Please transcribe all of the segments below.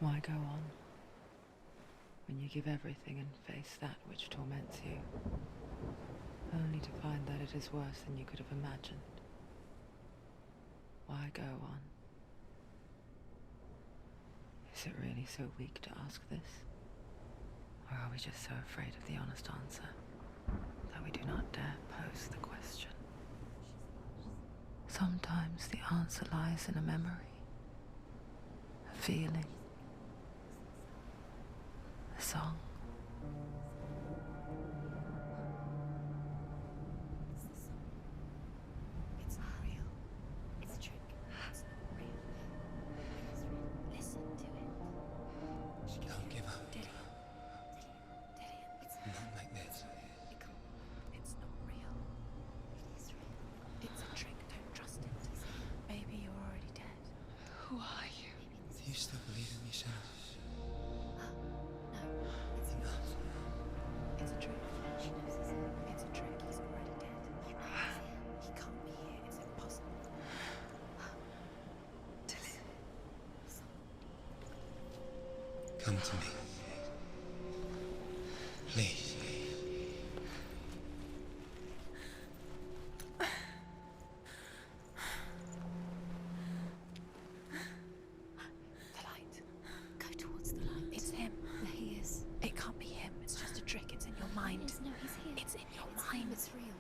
Why go on when you give everything and face that which torments you, only to find that it is worse than you could have imagined? Why go on? Is it really so weak to ask this? Or are we just so afraid of the honest answer that we do not dare pose the question? Sometimes the answer lies in a memory, a feeling, a song. It's not real. It's a trick. It's not real. It is real. Listen to it. Don't give up. Dillian. It's Not like this. It's not real. It is real. It's a trick. Don't trust it. Maybe you're already dead. Who are you? Do you still believe in yourself? No, it's Enough. It's a trick. She knows it's him. It's a trick. He's already dead. You know it's him. He can't be here. It's impossible. Come to me. Please. The light. Go towards the light. It's him. There he is. It can't be him. It's just a trick. It's in your mind. No, he's here. It's in your mind. It's real.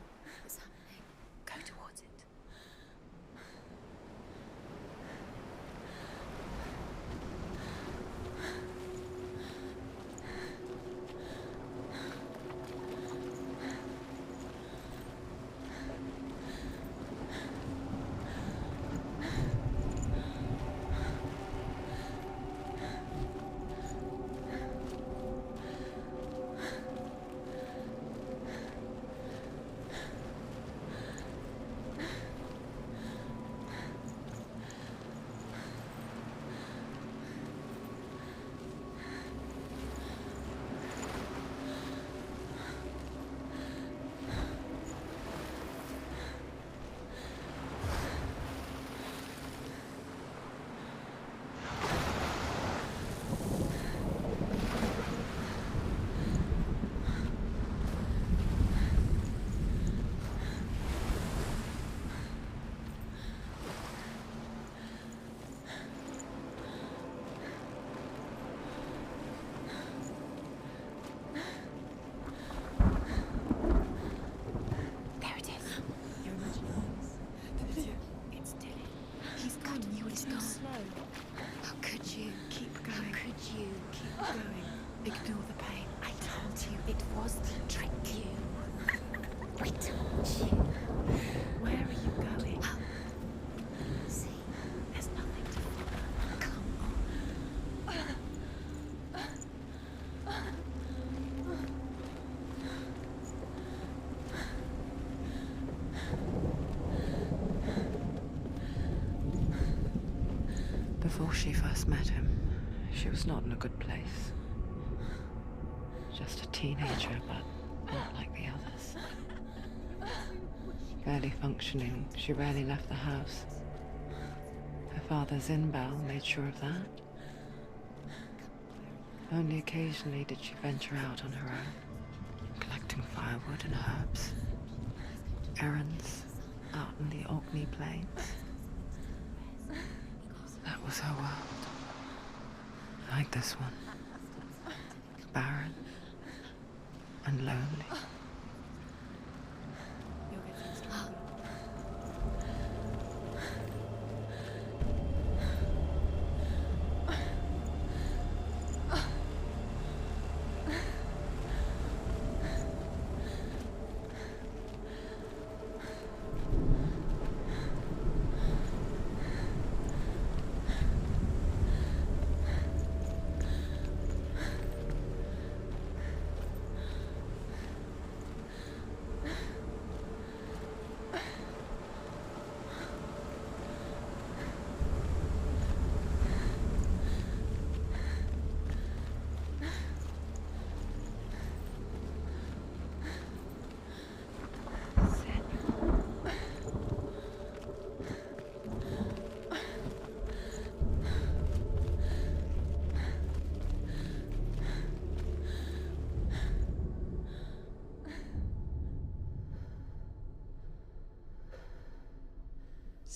It's happening. Go towards it. There it is. You're imagining this. It's Dillian. He's gone. You were too slow. How could you? Keep going. How could you? Keep going. Ignore the pain. I told you it was to trick you. I told you. Where are you going? See, there's nothing to follow. Come on. Before she first met him, she was not in a good place. Just a teenager, but not like the others. Barely functioning, she rarely left the house. Her father's in-bell made sure of that. Only occasionally did she venture out on her own, collecting firewood and herbs. Errands out in the Orkney Plains. That was her world. Like this one. Barren and lonely. You'll get things done.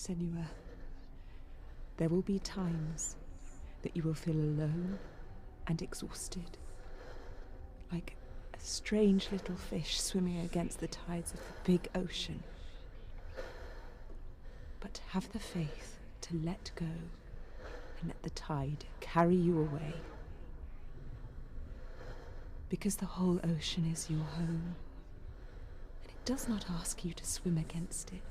Senua, there will be times that you will feel alone and exhausted, like a strange little fish swimming against the tides of the big ocean. But have the faith to let go and let the tide carry you away. Because the whole ocean is your home, and it does not ask you to swim against it.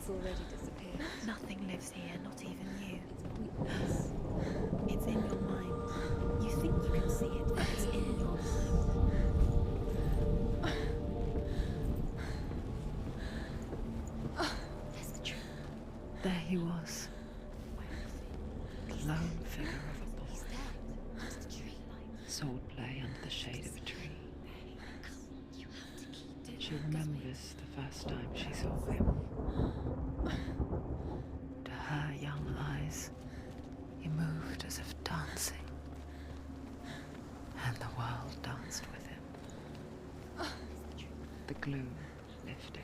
Already disappeared. Nothing lives here, not even you. It's in your mind. You think you can see it, but it's in your mind. There's the truth. There he was, the lone figure of a boy. Sword play under the shade of a tree. She remembers the first time she saw him. To her young eyes, he moved as if dancing, and the world danced with him. The gloom lifted,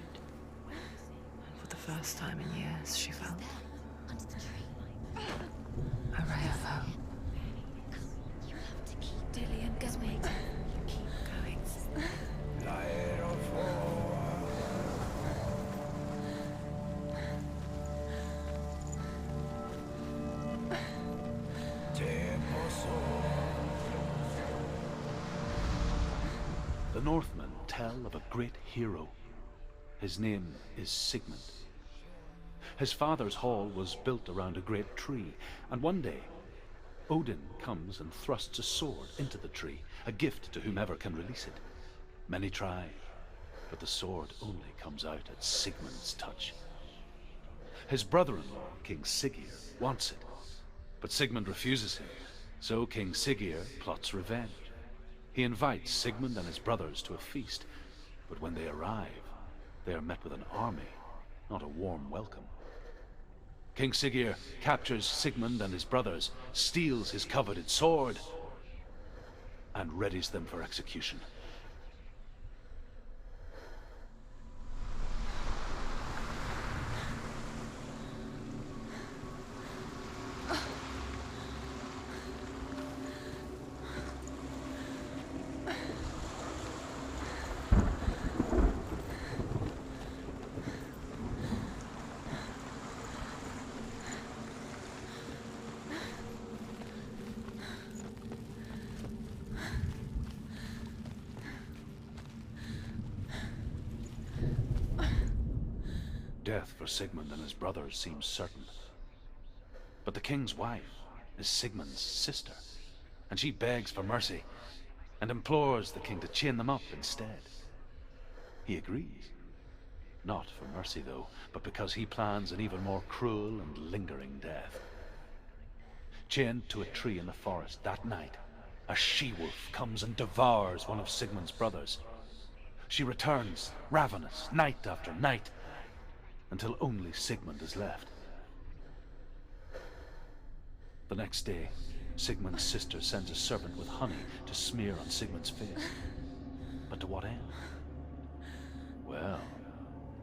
and for the first time in years she felt a ray of hope. Dillian, go wait. Keep going. The Northmen tell of a great hero. His name is Sigmund. His father's hall was built around a great tree, and one day, Odin comes and thrusts a sword into the tree, a gift to whomever can release it. Many try, but the sword only comes out at Sigmund's touch. His brother-in-law, King Siggeir, wants it, but Sigmund refuses him, so King Siggeir plots revenge. He invites Sigmund and his brothers to a feast, but when they arrive, they are met with an army, not a warm welcome. King Siggeir captures Sigmund and his brothers, steals his coveted sword, and readies them for execution. Death for Sigmund and his brothers seems certain. But the king's wife is Sigmund's sister, and she begs for mercy and implores the king to chain them up instead. He agrees. Not for mercy, though, but because he plans an even more cruel and lingering death. Chained to a tree in the forest that night, a she-wolf comes and devours one of Sigmund's brothers. She returns, ravenous, night after night, until only Sigmund is left. The next day, Sigmund's sister sends a servant with honey to smear on Sigmund's face. But to what end? Well,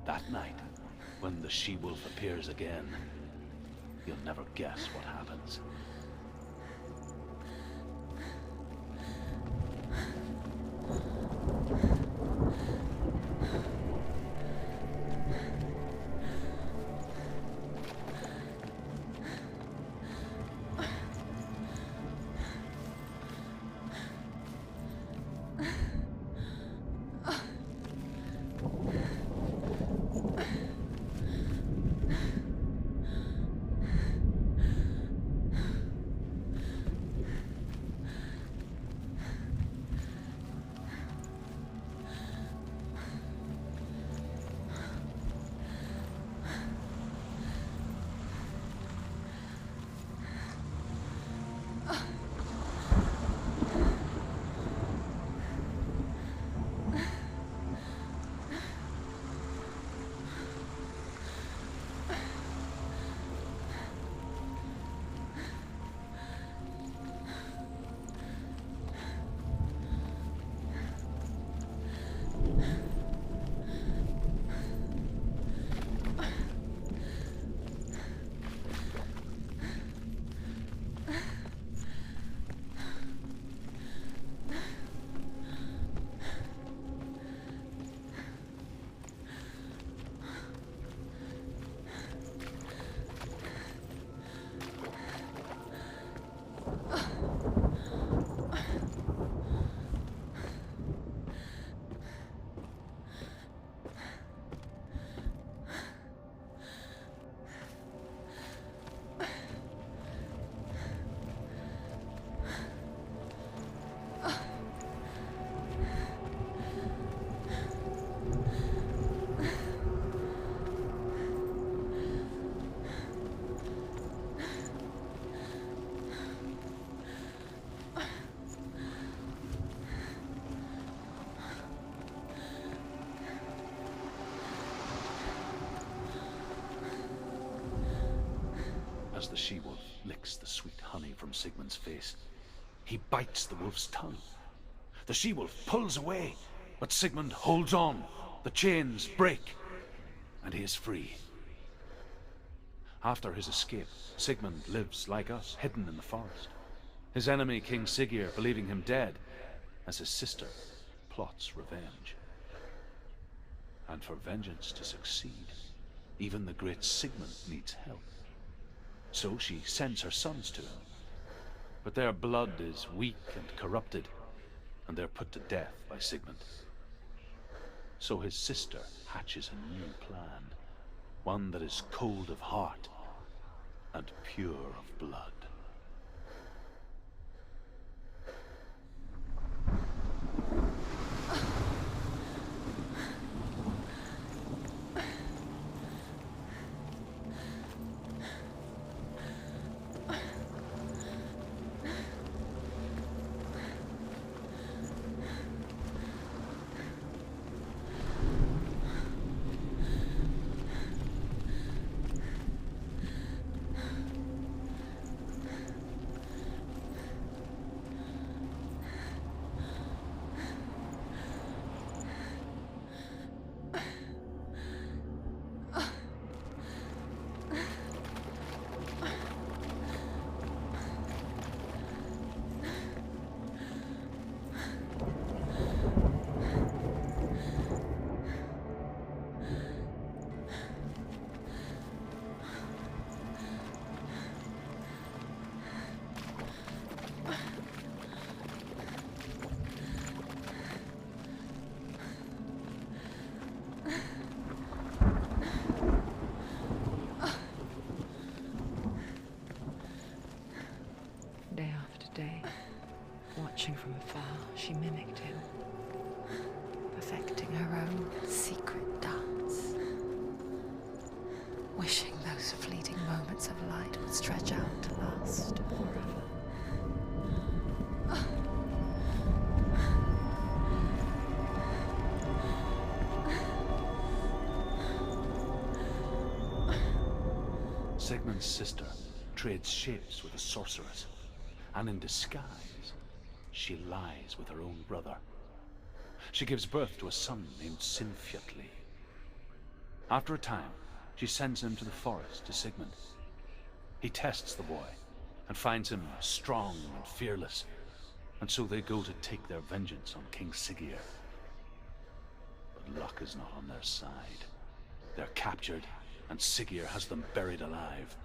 that night, when the she-wolf appears again, you'll never guess what happens. as the she-wolf licks the sweet honey from Sigmund's face. He bites the wolf's tongue. The she-wolf pulls away, but Sigmund holds on. The chains break, and he is free. After his escape, Sigmund lives like us, hidden in the forest. His enemy, King Siggeir, believing him dead, as his sister plots revenge. And for vengeance to succeed, even the great Sigmund needs help. So she sends her sons to him. But their blood is weak and corrupted, and they're put to death by Sigmund. So his sister hatches a new plan, one that is cold of heart and pure of blood. Day after day, watching from afar, she mimicked him, perfecting her own secret dance, wishing those fleeting moments of light would stretch out to last forever. Sigmund's sister trades shapes with a sorceress, and in disguise, she lies with her own brother. She gives birth to a son named Sinfjotli. After a time, she sends him to the forest to Sigmund. He tests the boy and finds him strong and fearless, and so they go to take their vengeance on King Siggeir. But luck is not on their side. They're captured, and Siggeir has them buried alive.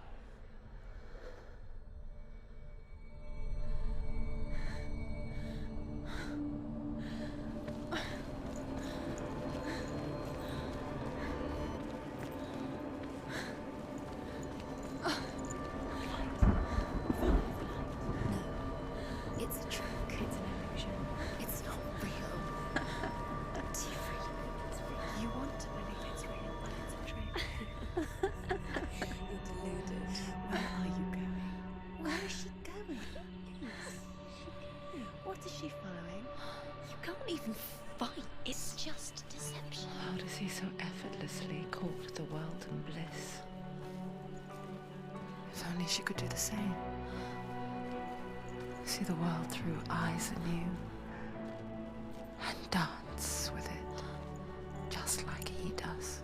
How does he so effortlessly court the world and bliss? If only she could do the same. See the world through eyes anew and dance with it, just like he does.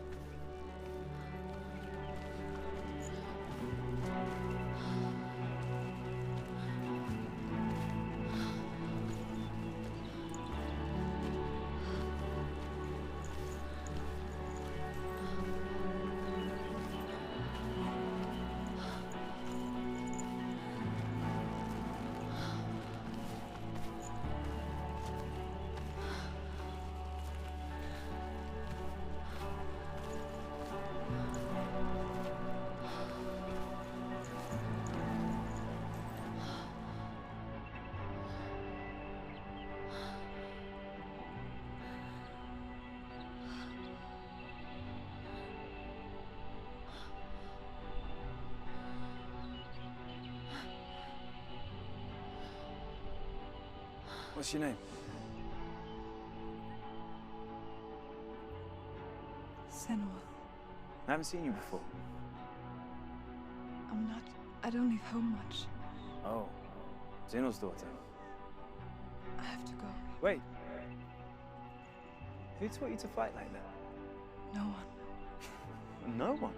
What's your name? Senua. I haven't seen you before. I'm not I don't leave home much. Oh, Zeno's daughter. I have to go. Wait. Who taught you to fight like that? No one. No one.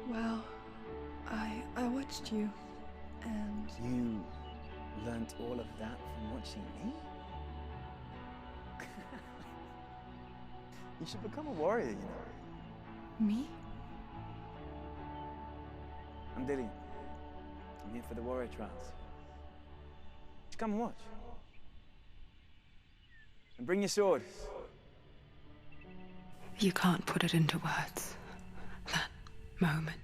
Well, I watched you, and You learned all of that from watching me? You should become a warrior, you know. me? I'm Dillian. I'm here for the warrior trials. Just come and watch. And bring your sword. You can't put it into words. That moment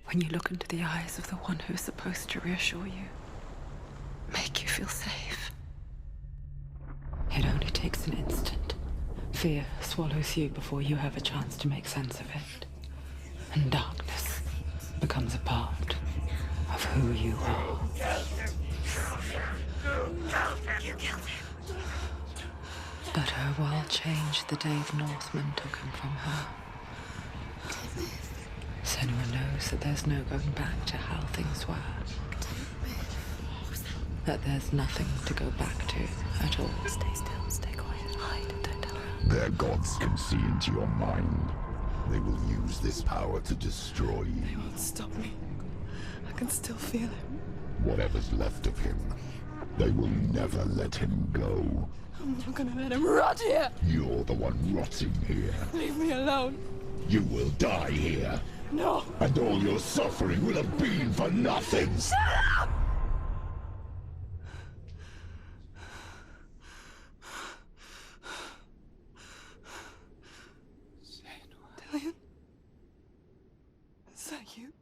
when you look into the eyes of the one who's supposed to reassure you, make you feel safe. It only takes an instant. Fear swallows you before you have a chance to make sense of it. And darkness becomes a part of who you are. You killed him. But her world changed the day the Northmen took him from her. Senua knows that there's no going back to how things were. That there's nothing to go back to at all. Stay still, stay quiet, hide, don't tell her. Their gods can see into your mind. They will use this power to destroy you. They won't stop me. I can still feel him. Whatever's left of him, they will never let him go. I'm not gonna let him rot here. You're the one rotting here. Leave me alone. You will die here. No. And all your suffering will have been for nothing. Shut up! Dillian? Is that you?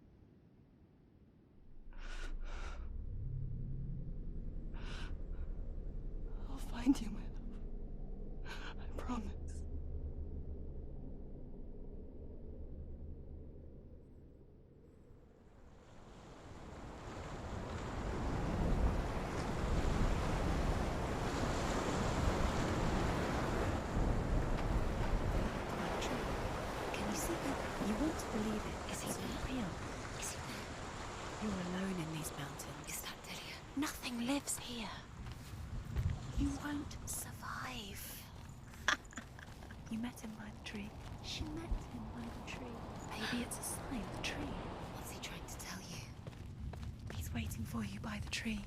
I'll find you, my love. I promise. Can you see him? You want to believe it. Is he real? Is he there? You're alone in these mountains. Is that Dillian? Nothing lives here. You won't survive. You met him by the tree. She met him by the tree. Maybe it's a sign, the tree. What's he trying to tell you? He's waiting for you by the tree.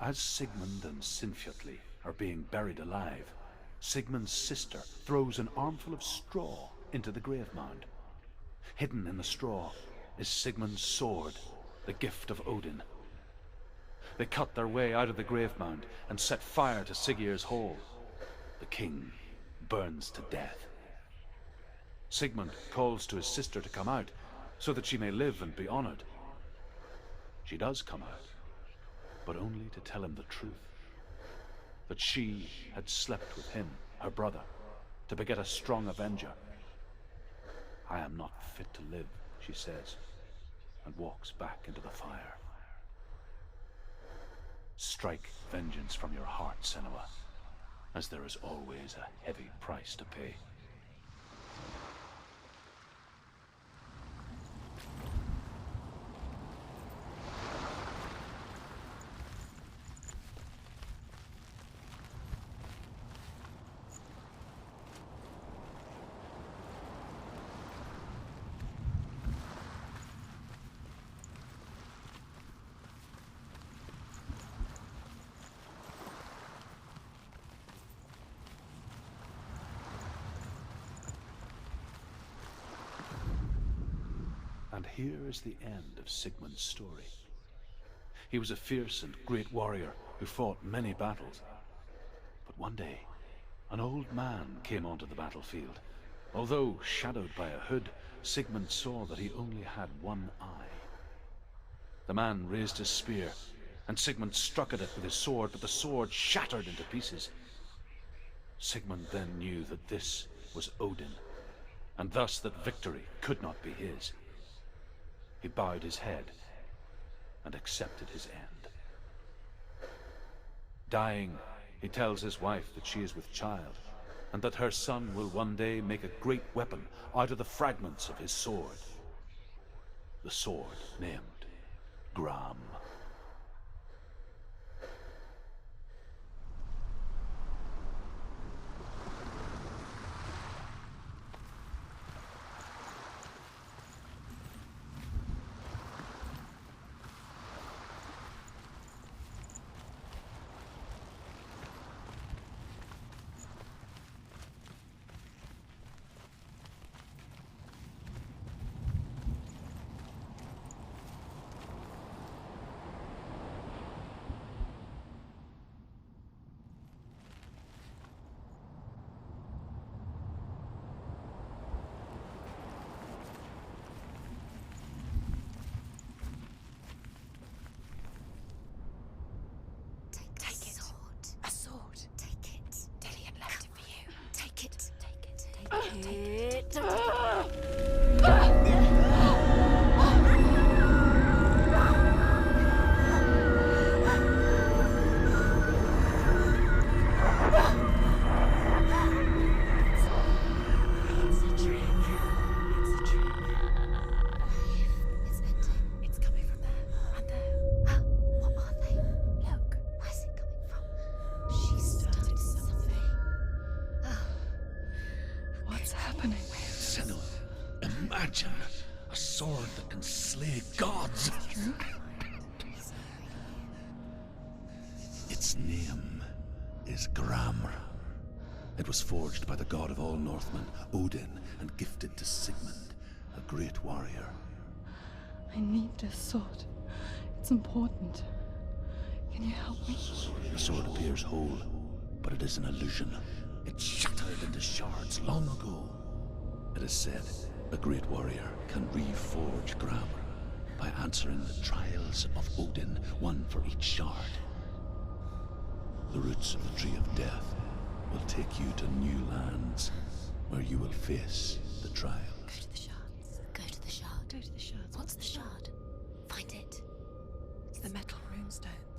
As Sigmund and Sinfjotli are being buried alive, Sigmund's sister throws an armful of straw into the grave mound. Hidden in the straw is Sigmund's sword, the gift of Odin. They cut their way out of the grave mound and set fire to Siggeir's hall. The king burns to death. Sigmund calls to his sister to come out so that she may live and be honored. She does come out, but only to tell him the truth. That she had slept with him, her brother, to beget a strong avenger. I am not fit to live, she says, and walks back into the fire. Strike vengeance from your heart, Senua, as there is always a heavy price to pay. And here is the end of Sigmund's story. He was a fierce and great warrior who fought many battles. But one day, an old man came onto the battlefield. Although shadowed by a hood, Sigmund saw that he only had one eye. The man raised his spear, and Sigmund struck at it with his sword, but the sword shattered into pieces. Sigmund then knew that this was Odin, and thus that victory could not be his. He bowed his head and accepted his end. Dying He tells his wife that she is with child, and that her son will one day make a great weapon out of the fragments of his sword. The sword named Gram. Imagine a sword that can slay gods. Its name is Gram. It was forged by the god of all Northmen, Odin, and gifted to Sigmund, a great warrior. I need this sword. It's important. Can you help me? The sword appears whole, but it is an illusion. It shattered into shards long ago. It is said a great warrior can reforge Gram by answering the trials of Odin, one for each shard. The roots of the tree of death will take you to new lands where you will face the trials. Go to the shards. Go to the shard. Go to the shards. What's the shard? Find it. It's the metal runestone.